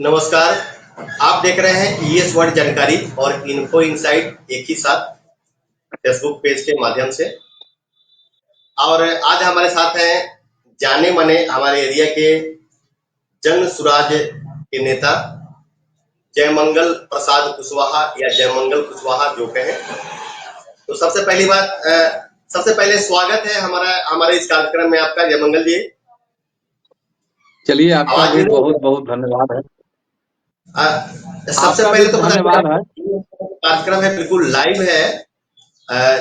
नमस्कार। आप देख रहे हैं ईएस वर्ल्ड जानकारी और इन्फो इनसाइट एक ही साथ फेसबुक पेज के माध्यम से। और आज हमारे साथ हैं जाने माने हमारे एरिया के जन सुराज के नेता जयमंगल प्रसाद कुशवाहा या जयमंगल कुशवाहा जो कहें। तो सबसे पहले स्वागत है हमारे इस कार्यक्रम में आपका जयमंगल जी। चलिए, आपका भी बहुत बहुत धन्यवाद है। सबसे पहले तो धन्यवाद है। कार्यक्रम है बिल्कुल लाइव है,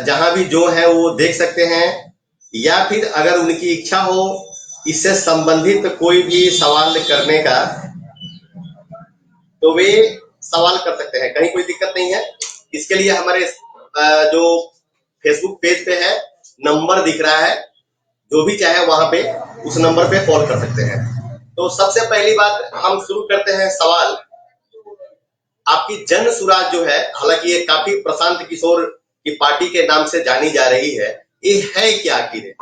जहां भी जो है वो देख सकते हैं, या फिर अगर उनकी इच्छा हो इससे संबंधित कोई भी सवाल करने का तो वे सवाल कर सकते हैं, कहीं कोई दिक्कत नहीं है। इसके लिए हमारे जो फेसबुक पेज पे है नंबर दिख रहा है, जो भी चाहे वहां पे उस नंबर पे कॉल कर सकते हैं। तो सबसे पहली बात हम शुरू करते हैं सवाल। आपकी जन सुराज जो है, हालांकि ये काफी प्रशांत किशोर की पार्टी के नाम से जानी जा रही है, ये है क्या आखिर?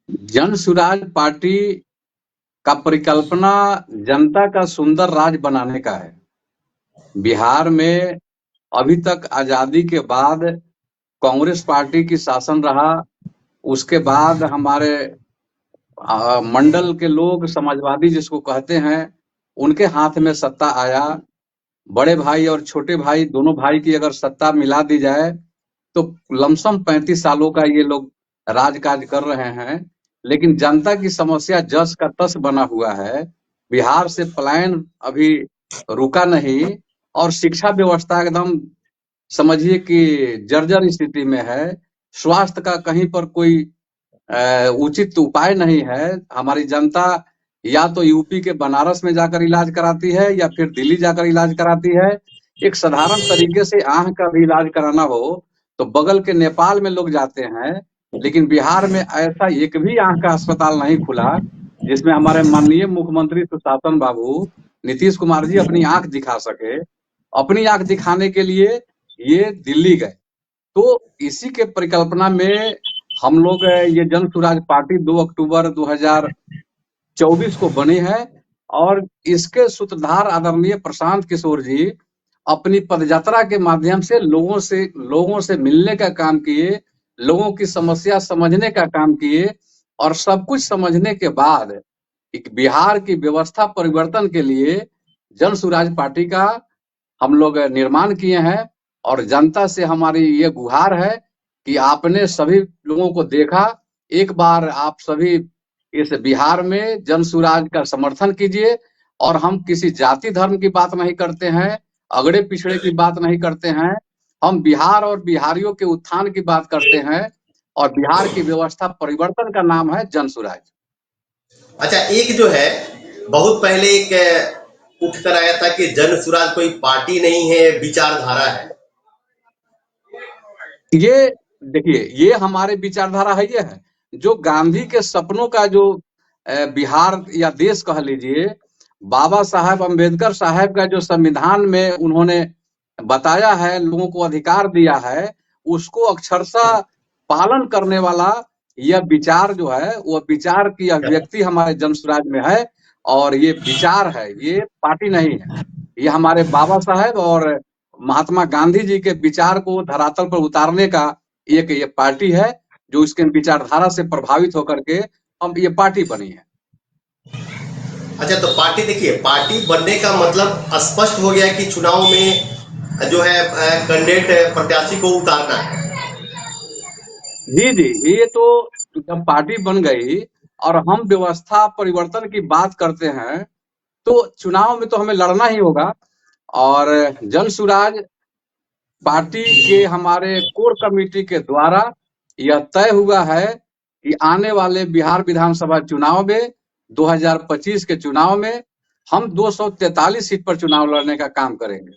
जन सुराज पार्टी का परिकल्पना जनता का सुंदर राज बनाने का है। बिहार में अभी तक आजादी के बाद कांग्रेस पार्टी की शासन रहा, उसके बाद हमारे मंडल के लोग, समाजवादी जिसको कहते हैं, उनके हाथ में सत्ता आया। बड़े भाई और छोटे भाई दोनों भाई की अगर सत्ता मिला दी जाए तो लमसम 35 सालों का ये लोग राजकाज कर रहे हैं। लेकिन जनता की समस्या जस का तस बना हुआ है। बिहार से पलायन अभी रुका नहीं और शिक्षा व्यवस्था एकदम समझिए कि जर्जर स्थिति में है। स्वास्थ्य का कहीं पर कोई उचित उपाय नहीं है। हमारी जनता या तो यूपी के बनारस में जाकर इलाज कराती है या फिर दिल्ली जाकर इलाज कराती है। एक साधारण तरीके से आंख का भी इलाज कराना हो तो बगल के नेपाल में लोग जाते हैं। लेकिन बिहार में ऐसा एक भी आंख का अस्पताल नहीं खुला जिसमें हमारे माननीय मुख्यमंत्री सुशासन बाबू नीतीश कुमार जी अपनी आंख दिखा सके। अपनी आंख दिखाने के लिए ये दिल्ली गए। तो इसी के परिकल्पना में हम लोग ये जन सुराज पार्टी 2 अक्टूबर 2024 को बनी है और इसके सूत्रधार आदरणीय प्रशांत किशोर जी अपनी पदयात्रा के माध्यम से लोगों से मिलने का काम किए, लोगों की समस्या समझने का काम किए और सब कुछ समझने के बाद एक बिहार की व्यवस्था परिवर्तन के लिए जन सुराज पार्टी का हम लोग निर्माण किए हैं। और जनता से हमारी ये गुहार है कि आपने सभी लोगों को देखा, एक बार आप सभी इस बिहार में जन सुराज का समर्थन कीजिए। और हम किसी जाति धर्म की बात नहीं करते हैं, अगड़े पिछड़े की बात नहीं करते हैं। हम बिहार और बिहारियों के उत्थान की बात करते हैं और बिहार की व्यवस्था परिवर्तन का नाम है जन सुराज। अच्छा, एक जो है बहुत पहले एक उठ कर आया था कि जन सुराज कोई पार्टी नहीं है, विचारधारा है। ये देखिए, ये हमारे विचारधारा है। ये है जो गांधी के सपनों का जो बिहार या देश कह लीजिए, बाबा साहब अम्बेडकर साहब का जो संविधान में उन्होंने बताया है, लोगों को अधिकार दिया है, उसको अक्षरशः पालन करने वाला यह विचार जो है, वो विचार की अभिव्यक्ति हमारे जन सुराज में है। और ये विचार है, ये पार्टी नहीं है। ये हमारे बाबा साहब और महात्मा गांधी जी के विचार को धरातल पर उतारने का एक ये पार्टी है, जो इसके विचारधारा से प्रभावित होकर के हम ये पार्टी बनी है। अच्छा, तो पार्टी देखिए, पार्टी बनने का मतलब स्पष्ट हो गया कि चुनाव में जो है कैंडिडेट प्रत्याशी को उतारना है। जी, ये तो जब पार्टी बन गई और हम व्यवस्था परिवर्तन की बात करते हैं तो चुनाव में तो हमें लड़ना ही होगा। और जन सुराज पार्टी के हमारे कोर कमेटी के द्वारा यह तय हुआ है कि आने वाले बिहार विधानसभा चुनाव में 2025 के चुनाव में हम 243 सीट पर चुनाव लड़ने का काम करेंगे।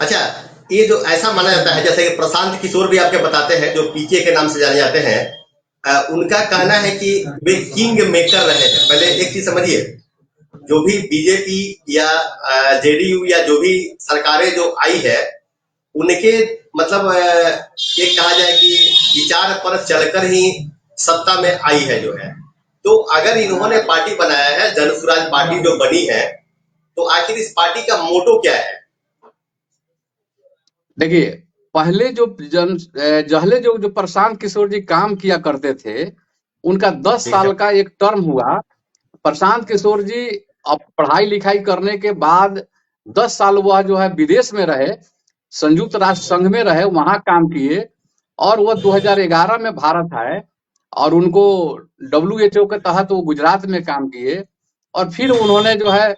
अच्छा, ये जो ऐसा माना जाता है, जैसे कि प्रशांत किशोर भी आपके बताते हैं, जो पीके के नाम से जाने जाते हैं, उनका कहना है कि वे किंग मेकर रहे हैं। पहले एक चीज समझिए, जो भी बीजेपी या जेडीयू या जो भी सरकारें जो आई है, उनके मतलब ये कहा जाए कि विचार पर चलकर ही सत्ता में आई है जो है। तो अगर इन्होंने पार्टी बनाया है, जन स्वराज पार्टी जो बनी है, तो आखिर इस पार्टी का मोटो क्या है? देखिए, पहले जो प्रशांत किशोर जी काम किया करते थे, उनका 10 ठीक है। साल का एक टर्म हुआ। प्रशांत किशोर जी अब पढ़ाई लिखाई करने के बाद 10 साल वह जो है विदेश में रहे, संयुक्त राष्ट्र संघ में रहे, वहां काम किए, और वह 2011 में भारत आए और उनको WHO के तहत वो गुजरात में काम किए, और फिर उन्होंने जो है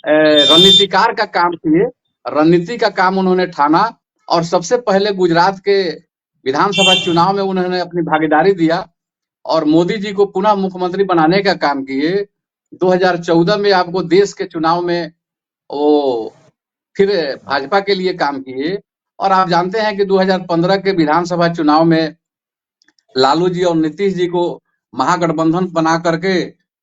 रणनीतिकार का काम किए, रणनीति का काम उन्होंने ठाना, और सबसे पहले गुजरात के विधानसभा चुनाव में उन्होंने अपनी भागीदारी दिया और मोदी जी को पुनः मुख्यमंत्री बनाने का काम किए। 2014 में आपको देश के चुनाव में वो फिर भाजपा के लिए काम किए, और आप जानते हैं कि 2015 के विधानसभा चुनाव में लालू जी और नीतीश जी को महागठबंधन बना करके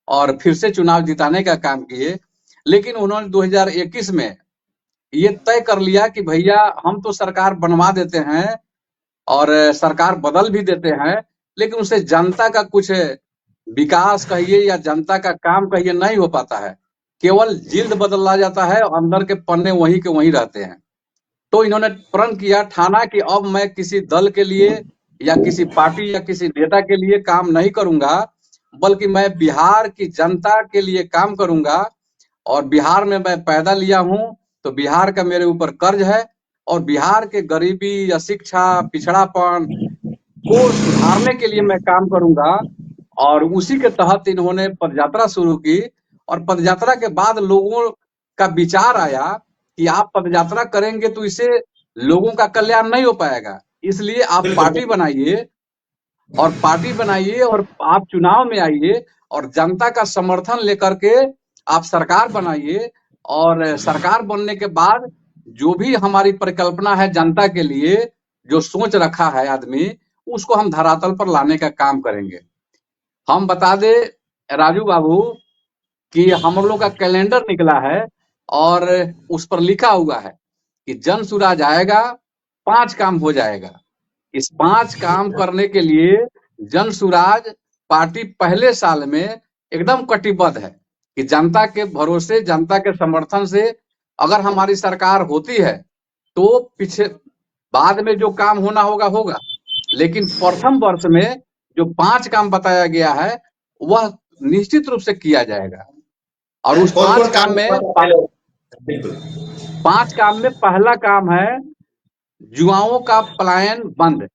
और फिर से चुनाव जिताने का काम किए। लेकिन उन्होंने 2021 में ये तय कर लिया कि भैया हम तो सरकार बनवा देते हैं और सरकार बदल भी देते हैं, लेकिन उससे जनता का कुछ विकास कहिए या जनता का काम कहिए नहीं हो पाता है, केवल जिल्द बदला जाता है, अंदर के पन्ने वहीं के वहीं रहते हैं। तो इन्होंने प्रण किया, ठाना कि अब मैं किसी दल के लिए या किसी पार्टी या किसी नेता के लिए काम नहीं करूंगा, बल्कि मैं बिहार की जनता के लिए काम करूंगा, और बिहार में मैं पैदा लिया हूं, तो बिहार का मेरे ऊपर कर्ज है, और बिहार के गरीबी या शिक्षा पिछड़ापन को सुधारने के लिए मैं काम करूंगा। और उसी के तहत इन्होंने पदयात्रा शुरू की, और पदयात्रा के बाद लोगों का विचार आया कि आप पदयात्रा करेंगे तो इससे लोगों का कल्याण नहीं हो पाएगा, इसलिए आप बिल्कुल। पार्टी बनाइए, और पार्टी बनाइए और आप चुनाव में आइए, और जनता का समर्थन लेकर के आप सरकार बनाइए, और सरकार बनने के बाद जो भी हमारी परिकल्पना है जनता के लिए, जो सोच रखा है आदमी, उसको हम धरातल पर लाने का काम करेंगे। हम बता दे राजू बाबू कि हम लोग का कैलेंडर निकला है, और उस पर लिखा हुआ है कि जन सुराज आएगा, 5 काम हो जाएगा। इस 5 काम करने के लिए जन सुराज पार्टी पहले साल में एकदम कटिबद्ध है कि जनता के भरोसे, जनता के समर्थन से अगर हमारी सरकार होती है तो पीछे बाद में जो काम होना होगा होगा, लेकिन प्रथम वर्ष में जो 5 काम बताया गया है वह निश्चित रूप से किया जाएगा। और उस कौन 5 कौन काम में बिल्कुल। 5 काम में पहला काम है युवाओं का पलायन बंद।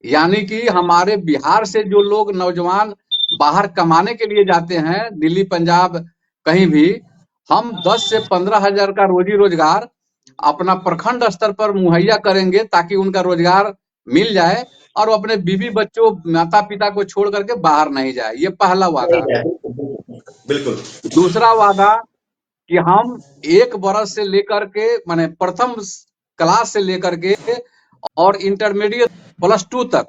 यानी कि हमारे बिहार से जो लोग नौजवान बाहर कमाने के लिए जाते हैं, दिल्ली पंजाब कहीं भी, हम 10 से 15 हजार का रोजी रोजगार अपना प्रखंड स्तर पर मुहैया करेंगे, ताकि उनका रोजगार मिल जाए और वो अपने बीवी बच्चों माता पिता को छोड़ करके बाहर नहीं जाए। ये पहला वादा। बिल्कुल। दूसरा वादा कि हम 1 बरस से लेकर के माने प्रथम क्लास से लेकर के और इंटरमीडिएट +2 तक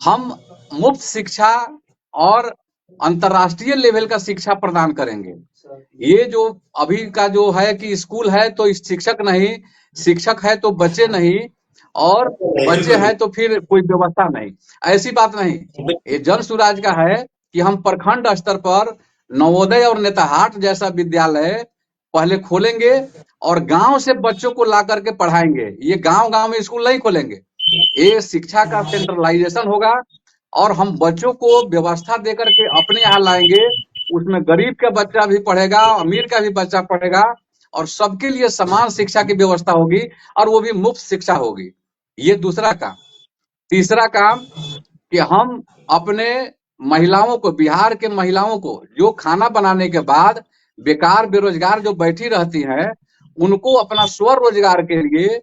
हम मुफ्त शिक्षा और अंतर्राष्ट्रीय लेवल का शिक्षा प्रदान करेंगे। ये जो अभी का जो है कि स्कूल है तो शिक्षक नहीं, शिक्षक है तो बच्चे नहीं, और बच्चे हैं तो फिर कोई व्यवस्था नहीं, ऐसी बात नहीं। ये जन सुराज का है कि हम प्रखंड स्तर पर नवोदय और नेताहाट जैसा विद्यालय पहले खोलेंगे, और गांव से बच्चों को ला करके पढ़ाएंगे। ये गांव-गांव में स्कूल नहीं खोलेंगे, ये शिक्षा का सेंट्रलाइजेशन होगा, और हम बच्चों को व्यवस्था देकर के अपने यहाँ लाएंगे। उसमें गरीब का बच्चा भी पढ़ेगा, अमीर का भी बच्चा पढ़ेगा, और सबके लिए समान शिक्षा की व्यवस्था होगी, और वो भी मुफ्त शिक्षा होगी। ये दूसरा काम। तीसरा काम कि हम अपने महिलाओं को, बिहार के महिलाओं को जो खाना बनाने के बाद बेकार बेरोजगार जो बैठी रहती हैं, उनको अपना स्वरोजगार के लिए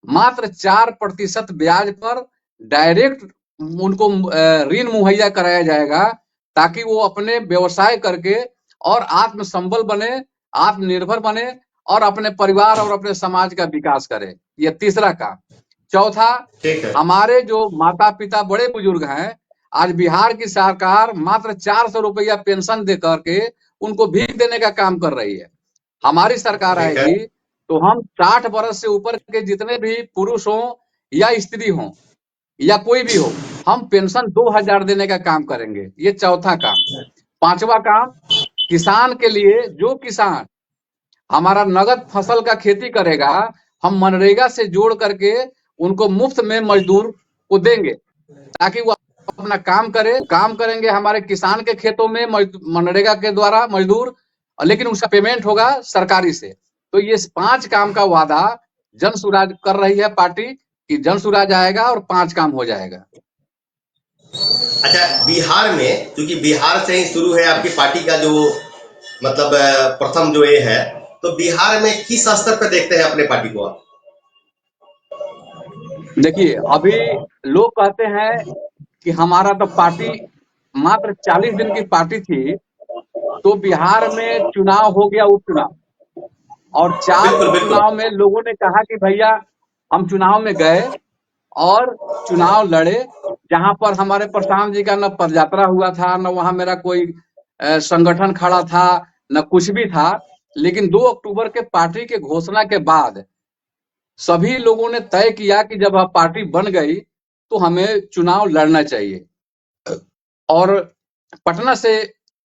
मात्र 4% ब्याज पर डायरेक्ट उनको ऋण मुहैया कराया जाएगा, ताकि वो अपने व्यवसाय करके और आत्मसंबल बने, आत्मनिर्भर बने, और अपने परिवार और अपने समाज का विकास करे। ये तीसरा काम। चौथा, हमारे जो माता पिता बड़े बुजुर्ग हैं, आज बिहार की सरकार मात्र 400 रुपया पेंशन दे करके उनको भीख देने का काम कर रही है। हमारी सरकार आएगी तो हम 60 वर्ष से ऊपर के जितने भी पुरुष हों या स्त्री हों या कोई भी हो, हम पेंशन 2000 देने का काम करेंगे, ये चौथा काम। पांचवा काम, किसान के लिए, जो किसान हमारा नगद फसल का खेती करेगा, हम मनरेगा से जोड़ करके उनको मुफ्त में मजदूर को देंगे, ताकि वो अपना काम करेंगे हमारे किसान के खेतों में मनरेगा के द्वारा मजदूर, लेकिन उसका पेमेंट होगा सरकारी से। तो ये 5 काम का वादा जन सुराज कर रही है पार्टी कि जन सुराज आएगा और 5 काम हो जाएगा। अच्छा, बिहार में, क्योंकि बिहार से ही शुरू है आपकी पार्टी का जो मतलब प्रथम जो ये है, तो बिहार में किस स्तर पर देखते हैं अपने पार्टी को आप? देखिए, अभी लोग कहते हैं कि हमारा तो पार्टी मात्र 40 दिन की पार्टी थी, तो बिहार में चुनाव हो गया, उपचुनाव, और 4 बिल्कुल बिल्कुल। उपचुनाव में लोगों ने कहा कि भैया हम चुनाव में गए और चुनाव लड़े, जहां पर हमारे प्रशांत जी का न पदयात्रा हुआ था, न वहां मेरा कोई संगठन खड़ा था, न कुछ भी था। लेकिन 2 अक्टूबर के पार्टी के घोषणा के बाद सभी लोगों ने तय किया कि जब पार्टी बन गई तो हमें चुनाव लड़ना चाहिए, और पटना से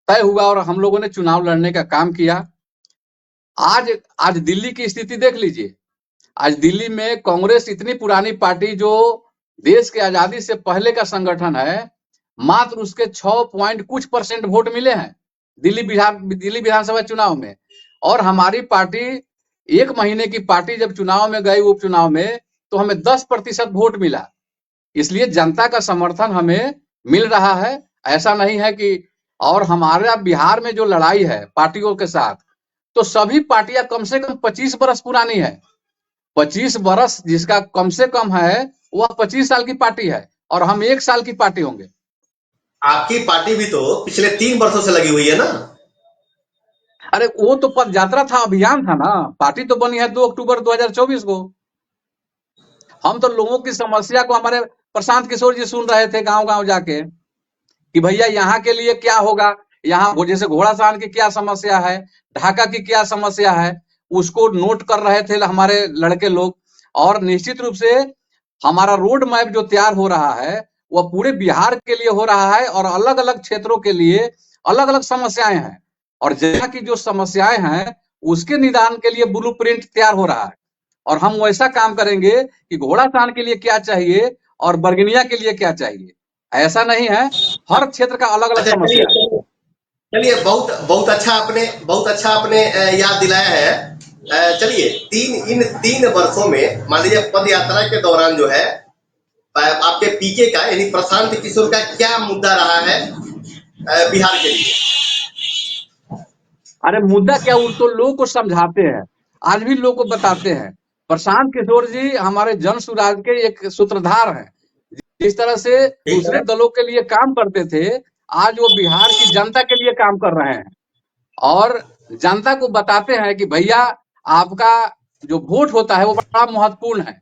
तय हुआ और हम लोगों ने चुनाव लड़ने का काम किया। आज दिल्ली की स्थिति देख लीजिए। आज दिल्ली में कांग्रेस, इतनी पुरानी पार्टी जो देश के आजादी से पहले का संगठन है, मात्र उसके 6 पॉइंट कुछ % वोट मिले हैं दिल्ली विधानसभा चुनाव में। और हमारी पार्टी 1 महीने की पार्टी जब चुनाव में गई, उपचुनाव में, तो हमें 10% वोट मिला। इसलिए जनता का समर्थन हमें मिल रहा है। ऐसा नहीं है कि, और हमारा बिहार में जो लड़ाई है पार्टियों के साथ, तो सभी पार्टियां कम से कम 25 बरस पुरानी है। 25 बरस जिसका कम से कम है, वह 25 साल की पार्टी है, और हम 1 साल की पार्टी होंगे। आपकी पार्टी भी तो पिछले 3 वर्षों से लगी हुई है ना? अरे वो तो पद यात्रा था, अभियान था ना। पार्टी तो बनी है 2 अक्टूबर 2024 को। हम तो लोगों की समस्या को, हमारे प्रशांत किशोर जी सुन रहे थे गांव गांव जाके कि भैया यहाँ के लिए क्या होगा, यहाँ जैसे घोड़ासान की क्या समस्या है, ढाका की क्या समस्या है, उसको नोट कर रहे थे हमारे लड़के लोग। और निश्चित रूप से हमारा रोड मैप जो तैयार हो रहा है, वह पूरे बिहार के लिए हो रहा है, और अलग अलग क्षेत्रों के लिए अलग अलग समस्याएं हैं, और जहाँ की जो समस्याएं हैं उसके निदान के लिए ब्लूप्रिंट तैयार हो रहा है। और हम वैसा काम करेंगे कि घोड़ासान के लिए क्या चाहिए और बरगनिया के लिए क्या चाहिए, ऐसा नहीं है। हर क्षेत्र का अलग अलग अच्छा, समस्या है। चलिए चलिए, बहुत बहुत अच्छा आपने याद दिलाया है। चलिए, इन 3 वर्षों में मान लीजिए पद यात्रा के दौरान जो है, आपके पीके का यानी प्रशांत किशोर का क्या मुद्दा रहा है बिहार के लिए? अरे मुद्दा क्या, वो तो लोगों को समझाते हैं, आज भी लोगों को बताते हैं। प्रशांत किशोर जी हमारे जन सुराज के एक सूत्रधार हैं। जिस तरह से ठीक दूसरे है। दलों के लिए काम करते थे, आज वो बिहार की जनता के लिए काम कर रहे हैं, और जनता को बताते हैं कि भैया आपका जो वोट होता है वो बड़ा महत्वपूर्ण है।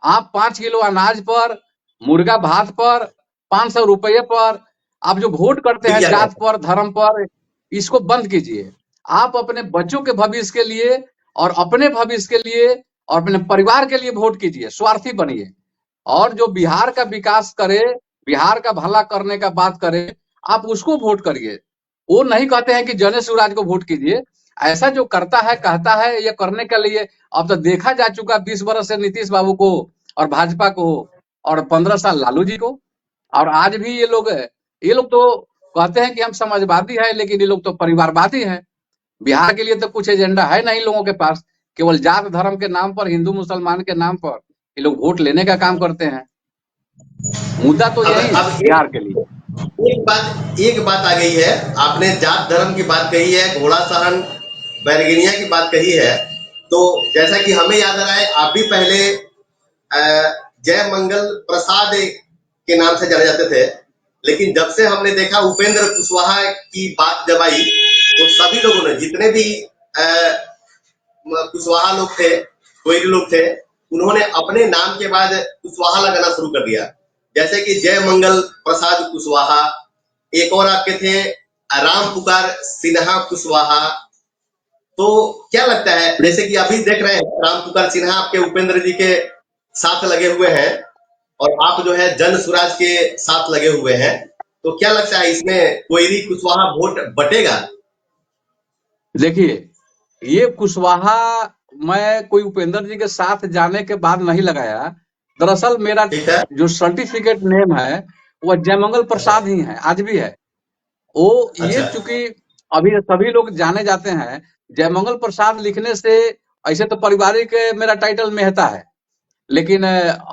आप 5 किलो अनाज पर, मुर्गा भात पर, 500 रुपये पर आप जो वोट करते ठीक हैं, है। जात पर, धर्म पर, इसको बंद कीजिए। आप अपने बच्चों के भविष्य के लिए और अपने भविष्य के लिए और अपने परिवार के लिए वोट कीजिए, स्वार्थी बनिए, और जो बिहार का विकास करे, बिहार का भला करने का बात करे, आप उसको वोट करिए। वो नहीं कहते हैं कि जन शिवराज को वोट कीजिए। ऐसा जो करता है, कहता है ये करने के लिए, अब तो देखा जा चुका 20 बरस से नीतीश बाबू को और भाजपा को, और 15 साल लालू जी को। और आज भी ये लोग तो कहते हैं कि हम समाजवादी हैं, लेकिन ये लोग तो परिवारवादी हैं। बिहार के लिए तो कुछ एजेंडा है नहीं लोगों के पास, केवल जात धर्म के नाम पर, हिंदू मुसलमान के नाम पर ये लोग वोट लेने का काम करते हैं। मुद्दा तो अब यही है अब बिहार के लिए। एक बात आ गई है। आपने जात धर्म की बात कही है, घोड़ा सहन बैरगेनिया की बात कही है, तो जैसा कि हमें याद आ रहा है, आप भी पहले जय मंगल प्रसाद के नाम से जाने जाते थे, लेकिन जब से हमने देखा उपेंद्र कुशवाहा की बात जब आई, तो सभी लोगों ने, जितने भी कुशवाहा लोग थे, कोयरी लोग थे, उन्होंने अपने नाम के बाद कुशवाहा लगाना शुरू कर दिया। जैसे कि जय मंगल प्रसाद कुशवाहा, एक और आपके थे राम पुकार सिन्हा कुशवाहा। तो क्या लगता है, जैसे कि अभी देख रहे हैं राम पुकार सिन्हा आपके उपेंद्र जी के साथ लगे हुए हैं, और आप जो है जन सुराज के साथ लगे हुए हैं, तो क्या लगता है इसमें कोयरी कुशवाहा वोट बटेगा? देखिए, ये कुशवाहा मैं कोई उपेंद्र जी के साथ जाने के बाद नहीं लगाया। दरअसल मेरा ठीक है। जो सर्टिफिकेट नेम है वह जयमंगल प्रसाद ही है, आज भी है। वो ये अच्छा। चूंकि अभी सभी लोग जाने जाते हैं, जयमंगल प्रसाद लिखने से ऐसे तो पारिवारिक मेरा टाइटल मेहता है, लेकिन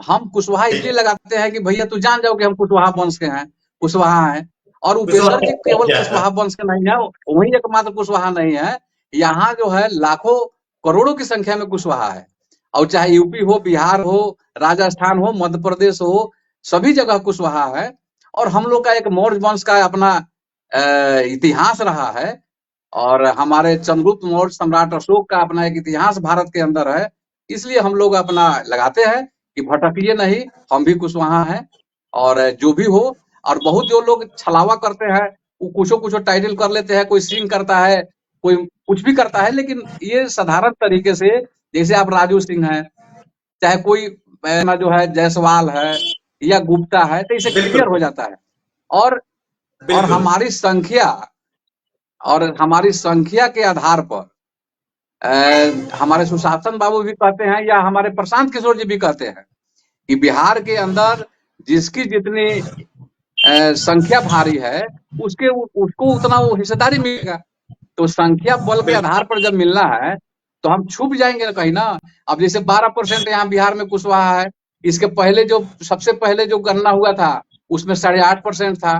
हम कुशवाहा ठीक इसलिए है। लगाते हैं कि भैया तू जान जाओ कि हम कुशवाहा वंश के हैं, कुशवाहा हैं। और उपेंद्र कुशवाहा जी केवल क्या है? कुशवाहा वंश के नहीं है, वही एकमात्र कुशवाहा नहीं है। यहाँ जो है लाखों करोड़ों की संख्या में कुशवाहा है, और चाहे यूपी हो, बिहार हो, राजस्थान हो, मध्य प्रदेश हो, सभी जगह कुशवाहा है। और हम लोग का एक मौर्य वंश का अपना इतिहास रहा है, और हमारे चंद्रगुप्त मौर्य सम्राट अशोक का अपना एक इतिहास भारत के अंदर है। इसलिए हम लोग अपना लगाते हैं कि भटकिए नहीं, हम भी कुशवाहा हैं। और जो भी हो, और बहुत जो लोग छलावा करते हैं, वो कुछो टाइटल कर लेते हैं, कोई सिंह करता है, कोई कुछ भी करता है, लेकिन ये साधारण तरीके से, जैसे आप राजू सिंह हैं, चाहे कोई जो है जायसवाल है या गुप्ता है, तो इसे बिल्कुल, क्लियर हो जाता है। और और बिल्कुल। हमारी संख्या के आधार पर हमारे सुशासन बाबू भी कहते हैं, या हमारे प्रशांत किशोर जी भी कहते हैं कि बिहार के अंदर जिसकी जितनी संख्या भारी है, उसको उतना वो हिस्सेदारी मिलेगा। तो संख्या बल के आधार बिल्कुल। पर जब मिलना है, तो हम छुप जाएंगे ना कहीं ना। अब जैसे 12% यहाँ बिहार में कुशवाहा है, इसके पहले जो सबसे पहले जो गणना हुआ था उसमें 8.5% था,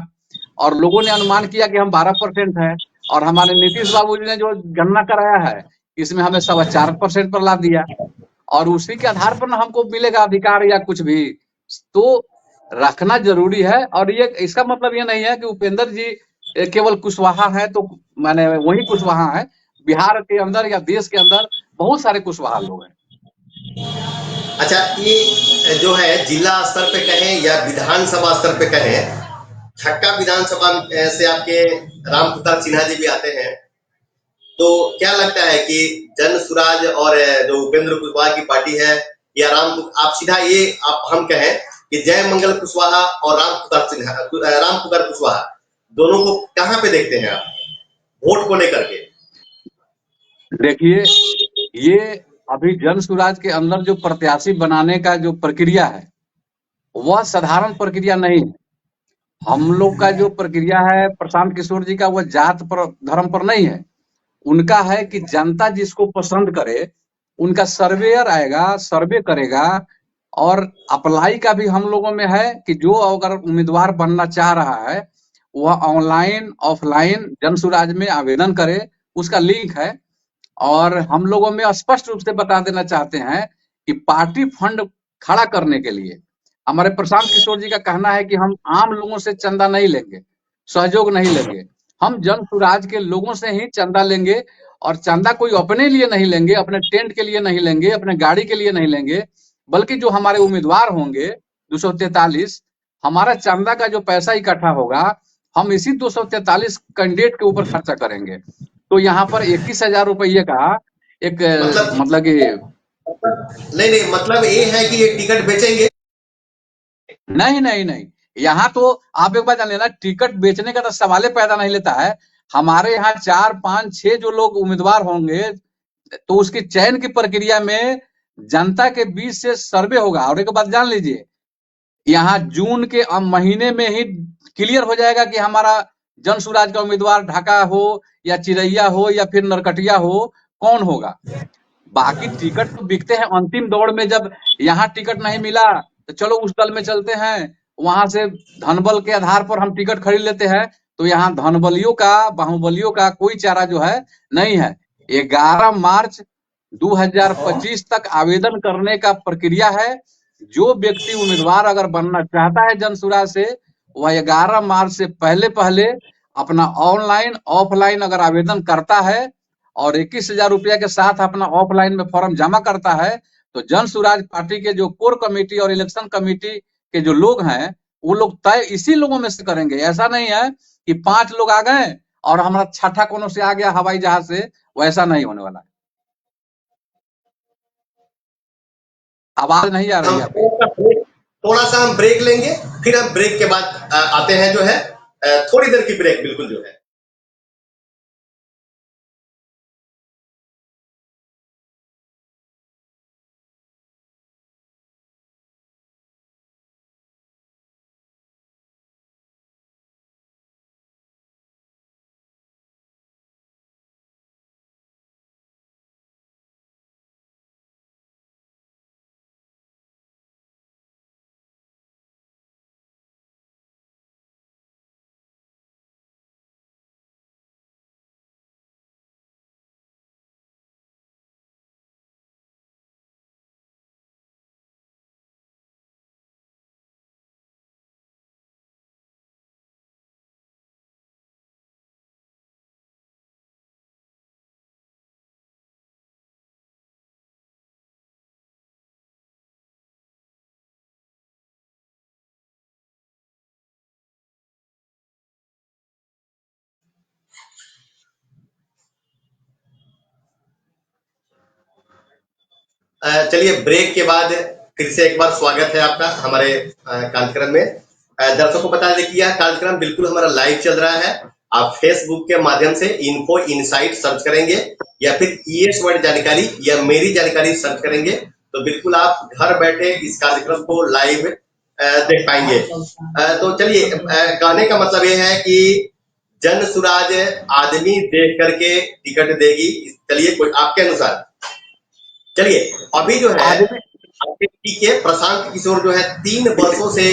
और लोगों ने अनुमान किया कि हम 12% है, और हमारे नीतीश बाबू जी ने जो गणना कराया है, इसमें हमें 4.25% पर ला दिया, और उसी के आधार पर ना हमको मिलेगा अधिकार या कुछ भी। तो रखना जरूरी है। और ये इसका मतलब ये नहीं है कि उपेंद्र जी केवल कुशवाहा है तो माने वही कुशवाहा है। बिहार के अंदर या देश के अंदर बहुत सारे कुशवाहा लोग हैं। अच्छा, ये जो है जिला स्तर पे कहें या विधानसभा स्तर पे कहें, छक्का विधानसभा से आपके राम प्रताप सिन्हा जी भी आते हैं, तो क्या लगता है कि जन सुराज और जो उपेंद्र कुशवाहा की पार्टी है, या आप सीधा ये आप हम कहें कि जय मंगल कुशवाहा और राम पुकार सिन्हा, राम पुकार कुशवाहा, दोनों को कहाँ पे देखते हैं आप वोट को लेकर के? देखिए, ये अभी जन सुराज के अंदर जो प्रत्याशी बनाने का जो प्रक्रिया है, वह साधारण प्रक्रिया नहीं है। हम लोग का जो प्रक्रिया है प्रशांत किशोर जी का, वह जात पर धर्म पर नहीं है। उनका है कि जनता जिसको पसंद करे, उनका सर्वेयर आएगा, सर्वे करेगा। और अप्लाई का भी हम लोगों में है कि जो अगर उम्मीदवार बनना चाह रहा है, वह ऑनलाइन ऑफलाइन जन सुराज में आवेदन करे, उसका लिंक है। और हम लोगों में स्पष्ट रूप से बता देना चाहते हैं कि पार्टी फंड खड़ा करने के लिए हमारे प्रशांत किशोर जी का कहना है कि हम आम लोगों से चंदा नहीं लेंगे, सहयोग नहीं लेंगे, हम जन सुराज के लोगों से ही चंदा लेंगे। और चंदा कोई अपने लिए नहीं लेंगे, अपने टेंट के लिए नहीं लेंगे, अपने गाड़ी के लिए नहीं लेंगे, बल्कि जो हमारे उम्मीदवार होंगे 243, हमारा चंदा का जो पैसा इकट्ठा होगा, हम इसी 243 कैंडिडेट के ऊपर खर्चा करेंगे। तो यहाँ पर 21,000 रुपये का एक मतलब मतलब कि नहीं, नहीं, मतलब ये है कि ये टिकट बेचेंगे। नहीं नहीं नहीं, यहाँ तो आप एक बात जान लेना, टिकट बेचने का तो सवाल पैदा नहीं लेता है। हमारे यहाँ 4 5 6 जो लोग उम्मीदवार होंगे, तो उसकी चयन की प्रक्रिया में जनता के बीच से सर्वे होगा। और एक बात जान लीजिए, यहाँ जून के महीने में ही क्लियर हो जाएगा कि हमारा जन सुराज का उम्मीदवार ढाका हो या चिरैया हो या फिर नरकटिया हो, कौन होगा। बाकी टिकट तो बिकते हैं अंतिम दौड़ में, जब यहाँ टिकट नहीं मिला तो चलो उस दल में चलते हैं, वहां से धनबल के आधार पर हम टिकट खरीद लेते हैं। तो यहाँ धनबलियों का बाहुबलियों का कोई चारा जो है नहीं है। 11 मार्च 2025 तक आवेदन करने का प्रक्रिया है। जो व्यक्ति उम्मीदवार अगर बनना चाहता है जनसुराज से, वह 11 मार्च से पहले पहले अपना ऑनलाइन ऑफलाइन अगर आवेदन करता है और 21,000 रुपया के साथ अपना ऑफलाइन में फॉर्म जमा करता है, तो जन सुराज पार्टी के जो कोर कमेटी और इलेक्शन कमेटी के जो लोग हैं, वो लोग तय इसी लोगों में से करेंगे। ऐसा नहीं है कि 5 लोग आ गए और हमारा छठा कोनो से आ गया हवाई जहाज से, वैसा नहीं होने वाला है। आवाज नहीं आ रही है आपकी। थोड़ा सा हम ब्रेक लेंगे, फिर हम ब्रेक के बाद आते हैं जो है थोड़ी देर की ब्रेक बिल्कुल जो है। चलिए ब्रेक के बाद फिर से एक बार स्वागत है आपका हमारे कार्यक्रम में। दर्शकों को बता दें कि यह कार्यक्रम बिल्कुल हमारा लाइव चल रहा है। आप फेसबुक के माध्यम से इन्फो इनसाइट सर्च करेंगे या फिर ईएस वर्ड जानकारी या मेरी जानकारी सर्च करेंगे तो बिल्कुल आप घर बैठे इस कार्यक्रम को लाइव देख पाएंगे। तो चलिए, कहने का मतलब ये है कि जन सुराज आदमी देख करके टिकट देगी। चलिए, कोई आपके अनुसार चलिए अभी जो है आरजेडी के प्रशांत किशोर जो है 3 वर्षों से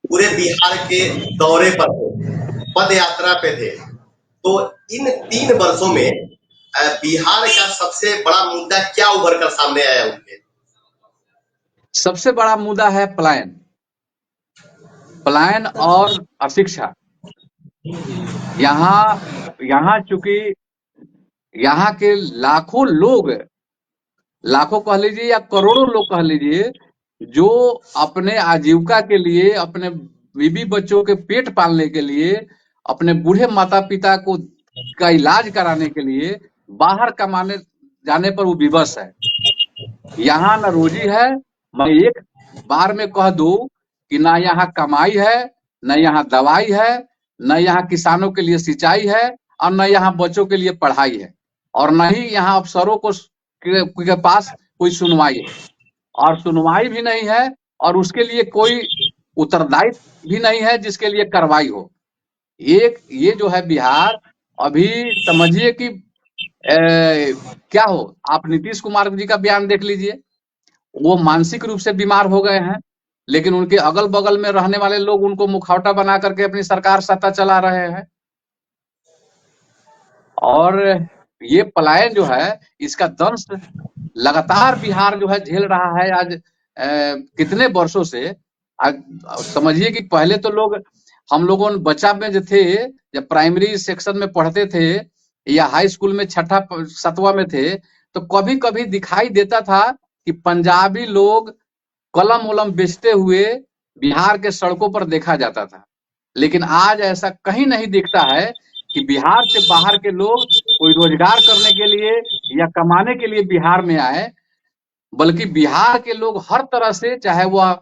पूरे बिहार के दौरे पर थे, पद यात्रा पे थे। तो इन 3 वर्षों में बिहार का सबसे बड़ा मुद्दा क्या उभर कर सामने आया उनके? सबसे बड़ा मुद्दा है पलायन और अशिक्षा। यहाँ चूंकि यहाँ के लाखों कह लीजिए या करोड़ों लोग कह लीजिए, जो अपने आजीविका के लिए, अपने बीवी बच्चों के पेट पालने के लिए, अपने बूढ़े माता पिता का इलाज कराने के लिए बाहर कमाने जाने पर वो विवश है। यहाँ न रोजी है। मैं एक बार में कह दूं कि ना यहाँ कमाई है, न यहाँ दवाई है, न यहाँ किसानों के लिए सिंचाई है, और न यहाँ बच्चों के लिए पढ़ाई है, और न ही यहाँ अफसरों के पास कोई सुनवाई है, और सुनवाई भी नहीं है, और उसके लिए कोई उत्तरदायित्व भी नहीं है जिसके लिए कार्रवाई हो। ये जो है बिहार, अभी समझिए कि क्या हो, आप नीतीश कुमार जी का बयान देख लीजिए। वो मानसिक रूप से बीमार हो गए हैं, लेकिन उनके अगल बगल में रहने वाले लोग उनको मुखौटा बना करके अपनी सरकार सत्ता चला रहे हैं। और ये पलायन जो है, इसका दंश लगातार बिहार जो है झेल रहा है आज कितने वर्षों से। आज समझिए कि पहले तो हम लोगों बच्चा में जो थे, जब प्राइमरी सेक्शन में पढ़ते थे या हाई स्कूल में 6ठा 7वां में थे, तो कभी कभी दिखाई देता था कि पंजाबी लोग कलम वलम बेचते हुए बिहार के सड़कों पर देखा जाता था। लेकिन आज ऐसा कहीं नहीं दिखता है कि बिहार से बाहर के लोग कोई रोजगार करने के लिए या कमाने के लिए बिहार में आए, बल्कि बिहार के लोग हर तरह से, चाहे वह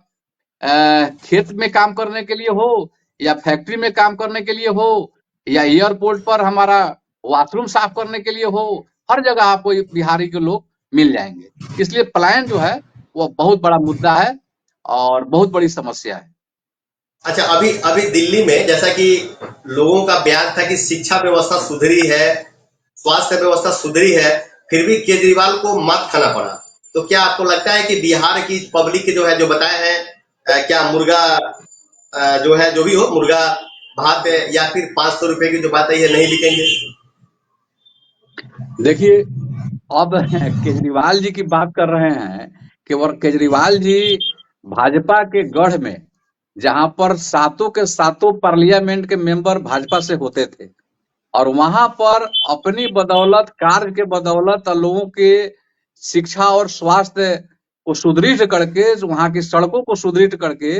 खेत में काम करने के लिए हो, या फैक्ट्री में काम करने के लिए हो, या एयरपोर्ट पर हमारा वॉशरूम साफ करने के लिए हो, हर जगह आपको बिहारी के लोग मिल जाएंगे। इसलिए पलायन जो है वो बहुत बड़ा मुद्दा है और बहुत बड़ी समस्या है। अच्छा, अभी दिल्ली में जैसा कि लोगों का बयान था कि शिक्षा व्यवस्था सुधरी है, स्वास्थ्य व्यवस्था सुधरी है, फिर भी केजरीवाल को मात खाना पड़ा। तो क्या आपको लगता है कि बिहार की पब्लिक जो है, जो बताए हैं, क्या मुर्गा जो है, जो भी हो, मुर्गा भात या फिर 500 रुपए की जो बात है, ये नहीं बिकेंगे? देखिए, अब केजरीवाल जी की बात कर रहे हैं कि और केजरीवाल जी भाजपा के गढ़ में, जहां पर 7 के 7 पार्लियामेंट के मेंबर भाजपा से होते थे, और वहां पर अपनी बदौलत, कार्य के बदौलत लोगों के शिक्षा और स्वास्थ्य को सुदृढ़ करके, वहां की सड़कों को सुदृढ़ करके,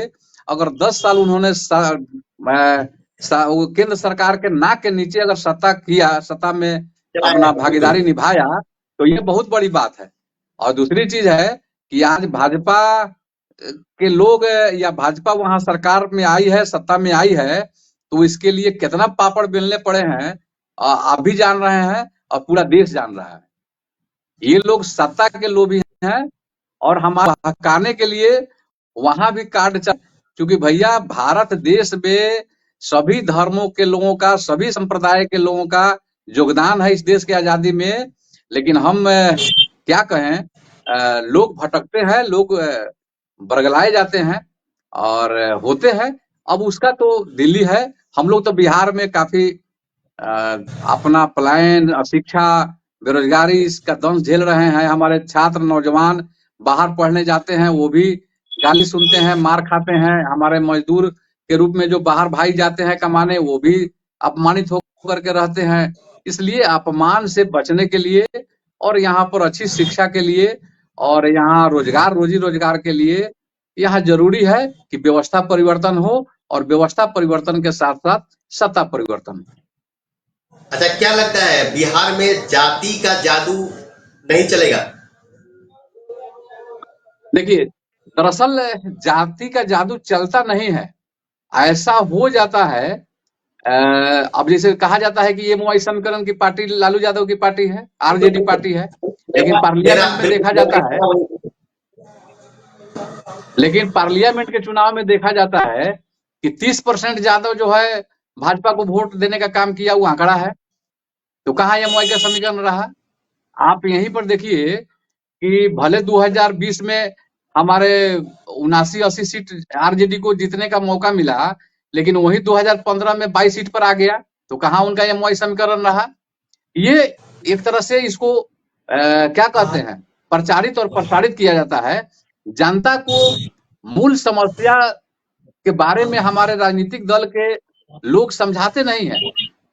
अगर 10 साल उन्होंने केंद्र सरकार के नाक के नीचे अगर सत्ता में अपना भागीदारी निभाया, तो ये बहुत बड़ी बात है। और दूसरी चीज है कि आज भाजपा के लोग या भाजपा वहां सरकार में आई है, सत्ता में आई है, तो इसके लिए कितना पापड़ बेलने पड़े हैं आप भी जान रहे हैं और पूरा देश जान रहा है। ये लोग सत्ता के लोभी हैं और हमारे हकाने के लिए वहां भी कार्ड चल, क्योंकि भैया भारत देश में सभी धर्मों के लोगों का, सभी संप्रदाय के लोगों का योगदान है इस देश की आजादी में। लेकिन हम क्या कहें, लोग भटकते हैं, लोग बरगलाए जाते हैं और होते हैं। अब उसका तो दिल्ली है, हम लोग तो बिहार में काफी अपना पलायन, शिक्षा, बेरोजगारी इसका दंश झेल रहे हैं। हमारे छात्र नौजवान बाहर पढ़ने जाते हैं, वो भी गाली सुनते हैं, मार खाते हैं। हमारे मजदूर के रूप में जो बाहर भाई जाते हैं कमाने, वो भी अपमानित होकर के रहते हैं। इसलिए अपमान से बचने के लिए और यहाँ पर अच्छी शिक्षा के लिए और यहाँ रोजगार, रोजी रोजगार के लिए यहाँ जरूरी है कि व्यवस्था परिवर्तन हो और व्यवस्था परिवर्तन के साथ साथ सत्ता परिवर्तन हो। अच्छा, क्या लगता है बिहार में जाति का जादू नहीं चलेगा? देखिए, दरअसल जाति का जादू चलता नहीं है, ऐसा हो जाता है। अब जैसे कहा जाता है कि ये मोबाइल समीकरण की पार्टी लालू यादव की पार्टी है, आरजेडी पार्टी है, लेकिन पार्लियामेंट में देखा जाता है, लेकिन पार्लियामेंट के चुनाव में देखा जाता है कि 30% यादव जो है भाजपा को वोट देने का काम किया, वो आंकड़ा है। तो कहाँ ये मोबाइल का समीकरण रहा? आप यहीं पर देखिए कि भले 2020 में हमारे 79-80 सीट आरजेडी को जीतने का मौका मिला, लेकिन वही 2015 में 22 सीट पर आ गया। तो कहाँ उनका एमवाई समीकरण रहा? ये एक तरह से इसको क्या कहते हैं, प्रचारित और प्रसारित किया जाता है। जनता को मूल समस्या के बारे में हमारे राजनीतिक दल के लोग समझाते नहीं है।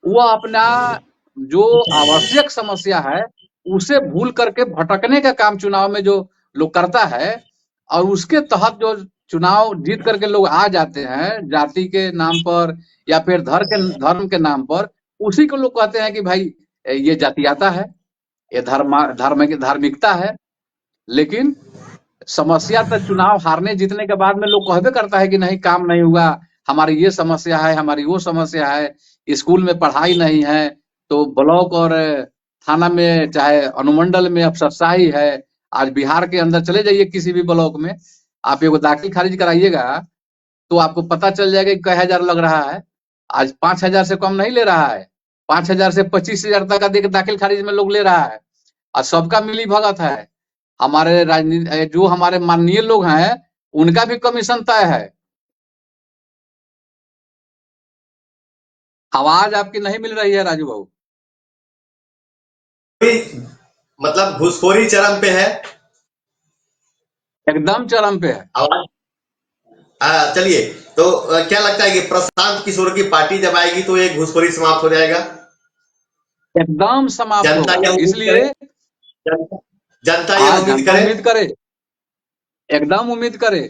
वह अपना जो आवश्यक समस्या है उसे भूल करके भटकने का काम चुनाव में जो लोग करता है, और उसके तहत जो चुनाव जीत करके लोग आ जाते हैं जाति के नाम पर या फिर धर्म के नाम पर, उसी को लोग कहते हैं कि भाई ये जातीयता है, ये धार्मिकता है। लेकिन समस्या तो चुनाव हारने जीतने के बाद में लोग कहबे करता है कि नहीं, काम नहीं हुआ, हमारी ये समस्या है, हमारी वो समस्या है, स्कूल में पढ़ाई नहीं है, तो ब्लॉक और थाना में चाहे अनुमंडल में अफसरशाही है। आज बिहार के अंदर चले जाइए किसी भी ब्लॉक में, आप एगो दाखिल खारिज कराइएगा तो आपको पता चल जाएगा कि कई हजार लग रहा है। आज 5,000 से कम नहीं ले रहा है, 5,000 से 25,000 तक का दाखिल खारिज में लोग ले रहा है, और सबका मिली भगत है। हमारे राजनीति जो हमारे माननीय लोग हैं उनका भी कमीशन तय है। आवाज आपकी नहीं मिल रही है राजू बाबू। मतलब घूसखोरी चरम पे है, एकदम चरम पे है। आवाज चलिए, तो क्या लगता है कि प्रशांत किशोर की पार्टी जब आएगी तो ये घूसखोरी समाप्त हो जाएगा? एकदम समाप्त होगा। इसलिए जनता ये उम्मीद करे, एकदम उम्मीद करे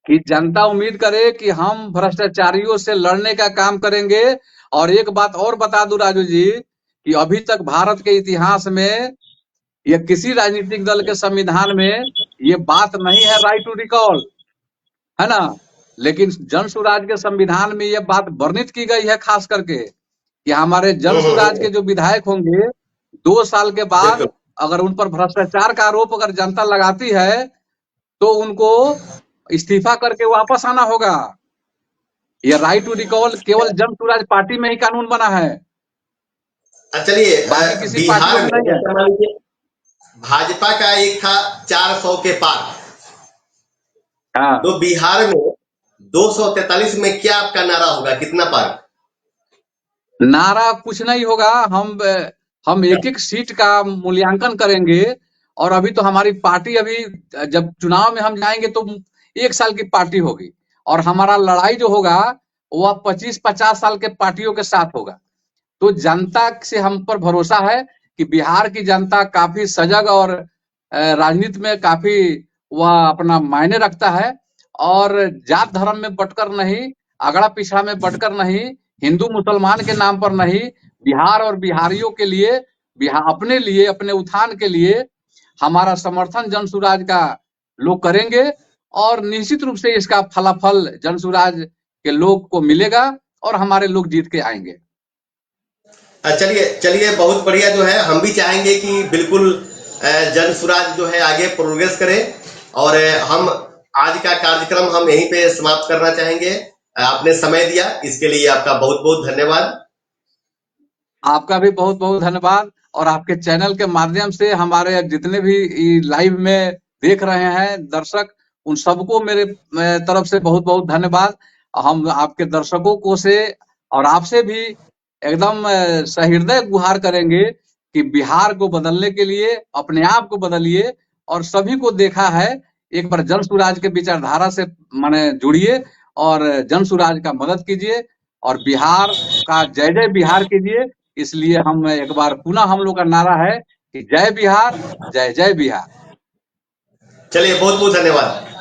कि जनता उम्मीद करे कि हम भ्रष्टाचारियों से लड़ने का काम करेंगे। और एक बात और बता दूं राजू जी, कि अभी तक भारत के इतिहास में या किसी राजनीतिक दल के संविधान में ये बात नहीं है, राइट टू रिकॉल, है ना, लेकिन जन सुराज के संविधान में ये बात वर्णित की गई है, खास करके कि हमारे जन सुराज के जो विधायक होंगे 2 साल के बाद अगर उन पर भ्रष्टाचार का आरोप अगर जनता लगाती है तो उनको इस्तीफा करके वापस आना होगा। ये राइट टू रिकॉल केवल जन सुराज पार्टी में ही कानून बना है। चलिए, बाकी किसी पार्टी में नहीं है। भाजपा का एक था 400 के पार, हाँ, तो बिहार में 243 में क्या आपका नारा होगा, कितना पार? नारा कुछ नहीं होगा, हम एक एक सीट का मूल्यांकन करेंगे। और अभी तो हमारी पार्टी, अभी जब चुनाव में हम जाएंगे तो 1 साल की पार्टी होगी, और हमारा लड़ाई जो होगा वह 25-50 साल के पार्टियों के साथ होगा। तो जनता से हम पर भरोसा है कि बिहार की जनता काफी सजग और राजनीति में काफी वह अपना मायने रखता है, और जात धर्म में बटकर नहीं, अगड़ा पिछड़ा में बटकर नहीं, हिंदू मुसलमान के नाम पर नहीं, बिहार और बिहारियों के लिए, अपने लिए, अपने उत्थान के लिए हमारा समर्थन जन सुराज का लोग करेंगे। और निश्चित रूप से इसका फलाफल जनसुराज के लोग को मिलेगा और हमारे लोग जीत के आएंगे। चलिए चलिए, बहुत बढ़िया। जो है हम भी चाहेंगे कि बिल्कुल जनसुराज जो है आगे प्रोग्रेस करे, और हम आज का कार्यक्रम हम यहीं पे समाप्त करना चाहेंगे। आपने समय दिया, इसके लिए आपका बहुत बहुत धन्यवाद। आपका भी बहुत बहुत धन्यवाद, और आपके चैनल के माध्यम से हमारे जितने भी लाइव में देख रहे हैं दर्शक, उन सबको मेरे तरफ से बहुत बहुत धन्यवाद। हम आपके दर्शकों को से और आपसे भी एकदम सहृदय गुहार करेंगे कि बिहार को बदलने के लिए अपने आप को बदलिए, और सभी को देखा है, एक बार जनसुराज के विचारधारा से माने जुड़िए और जनसुराज का मदद कीजिए और बिहार का जय जय बिहार कीजिए। इसलिए हम एक बार पुनः हम लोग का नारा है कि जय बिहार, जय जय बिहार। चलिए, बहुत बहुत धन्यवाद।